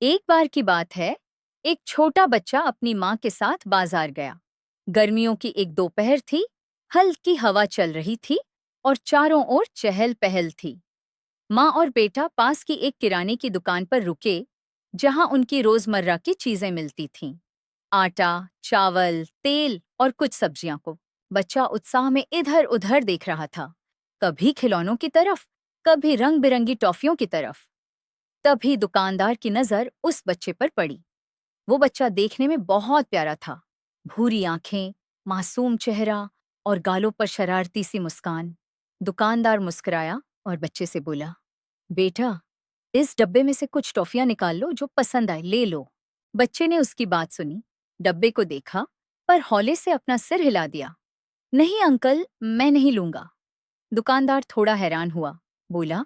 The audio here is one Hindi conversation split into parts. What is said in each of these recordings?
एक बार की बात है, एक छोटा बच्चा अपनी माँ के साथ बाजार गया। गर्मियों की एक दोपहर थी, हल्की हवा चल रही थी और चारों ओर चहल पहल थी। माँ और बेटा पास की एक किराने की दुकान पर रुके, जहां उनकी रोजमर्रा की चीजें मिलती थीं। आटा, चावल, तेल और कुछ सब्जियां को। बच्चा उत्साह में इधर उधर देख रहा था, कभी खिलौनों की तरफ, कभी रंग बिरंगी टॉफियों की तरफ। तभी दुकानदार की नजर उस बच्चे पर पड़ी। वो बच्चा देखने में बहुत प्यारा था। भूरी आंखें, मासूम चेहरा और गालों पर शरारती सी मुस्कान। दुकानदार मुस्कुराया और बच्चे से बोला, बेटा, इस डब्बे में से कुछ टॉफियां निकाल लो, जो पसंद आए ले लो। बच्चे ने उसकी बात सुनी, डब्बे को देखा, पर हौले से अपना सिर हिला दिया। नहीं अंकल, मैं नहीं लूंगा। दुकानदार थोड़ा हैरान हुआ, बोला,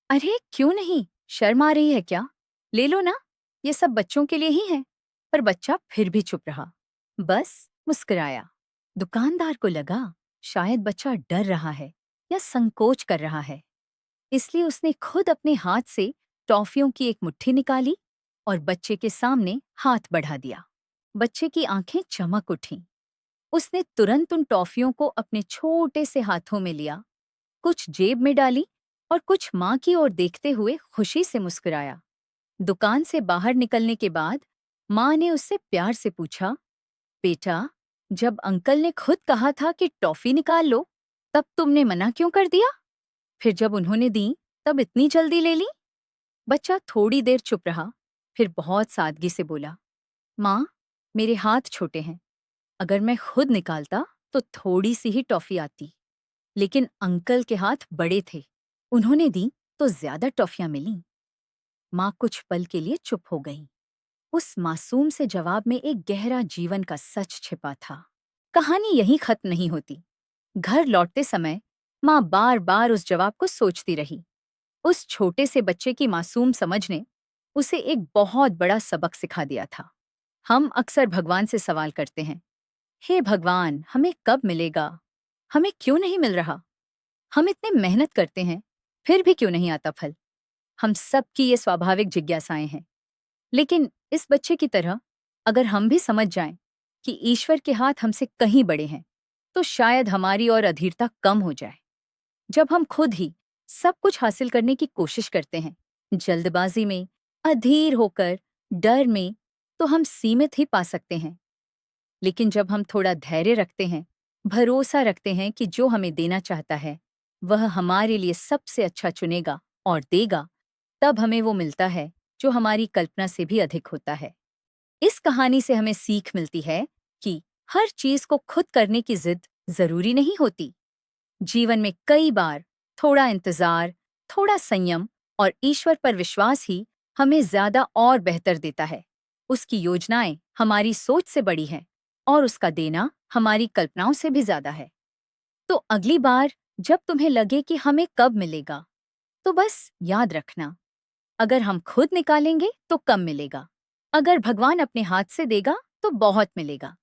अरे क्यों नहीं, शर्म आ रही है क्या? ले लो ना, ये सब बच्चों के लिए ही है। पर बच्चा फिर भी चुप रहा, बस मुस्कुराया। दुकानदार को लगा शायद बच्चा डर रहा है या संकोच कर रहा है, इसलिए उसने खुद अपने हाथ से टॉफियों की एक मुट्ठी निकाली और बच्चे के सामने हाथ बढ़ा दिया। बच्चे की आंखें चमक उठीं। उसने तुरंत उन टॉफियों को अपने छोटे से हाथों में लिया, कुछ जेब में डाली और कुछ माँ की ओर देखते हुए खुशी से मुस्कुराया। दुकान से बाहर निकलने के बाद माँ ने उससे प्यार से पूछा, बेटा, जब अंकल ने खुद कहा था कि टॉफी निकाल लो, तब तुमने मना क्यों कर दिया? फिर जब उन्होंने दी, तब इतनी जल्दी ले ली? बच्चा थोड़ी देर चुप रहा, फिर बहुत सादगी से बोला, माँ, मेरे हाथ छोटे हैं। अगर मैं खुद निकालता तो थोड़ी सी ही टॉफी आती, लेकिन अंकल के हाथ बड़े थे, उन्होंने दी तो ज्यादा टॉफियां मिलीं। माँ कुछ पल के लिए चुप हो गई। उस मासूम से जवाब में एक गहरा जीवन का सच छिपा था। कहानी यहीं खत्म नहीं होती। घर लौटते समय माँ बार बार उस जवाब को सोचती रही। उस छोटे से बच्चे की मासूम समझ ने उसे एक बहुत बड़ा सबक सिखा दिया था। हम अक्सर भगवान से सवाल करते हैं, हे भगवान, हमें कब मिलेगा? हमें क्यों नहीं मिल रहा? हम इतने मेहनत करते हैं, फिर भी क्यों नहीं आता फल? हम सबकी ये स्वाभाविक जिज्ञासाएं हैं। लेकिन इस बच्चे की तरह अगर हम भी समझ जाएं कि ईश्वर के हाथ हमसे कहीं बड़े हैं, तो शायद हमारी और अधीरता कम हो जाए। जब हम खुद ही सब कुछ हासिल करने की कोशिश करते हैं, जल्दबाजी में, अधीर होकर, डर में, तो हम सीमित ही पा सकते हैं। लेकिन जब हम थोड़ा धैर्य रखते हैं, भरोसा रखते हैं कि जो हमें देना चाहता है, वह हमारे लिए सबसे अच्छा चुनेगा और देगा, तब हमें वो मिलता है जो हमारी कल्पना से भी अधिक होता है। इस कहानी से हमें सीख मिलती है कि हर चीज को खुद करने की जिद जरूरी नहीं होती। जीवन में कई बार थोड़ा इंतजार, थोड़ा संयम और ईश्वर पर विश्वास ही हमें ज्यादा और बेहतर देता है। उसकी योजनाएं हमारी सोच से बड़ी हैं और उसका देना हमारी कल्पनाओं से भी ज्यादा है। तो अगली बार जब तुम्हें लगे कि हमें कब मिलेगा, तो बस याद रखना, अगर हम खुद निकालेंगे तो कम मिलेगा, अगर भगवान अपने हाथ से देगा तो बहुत मिलेगा।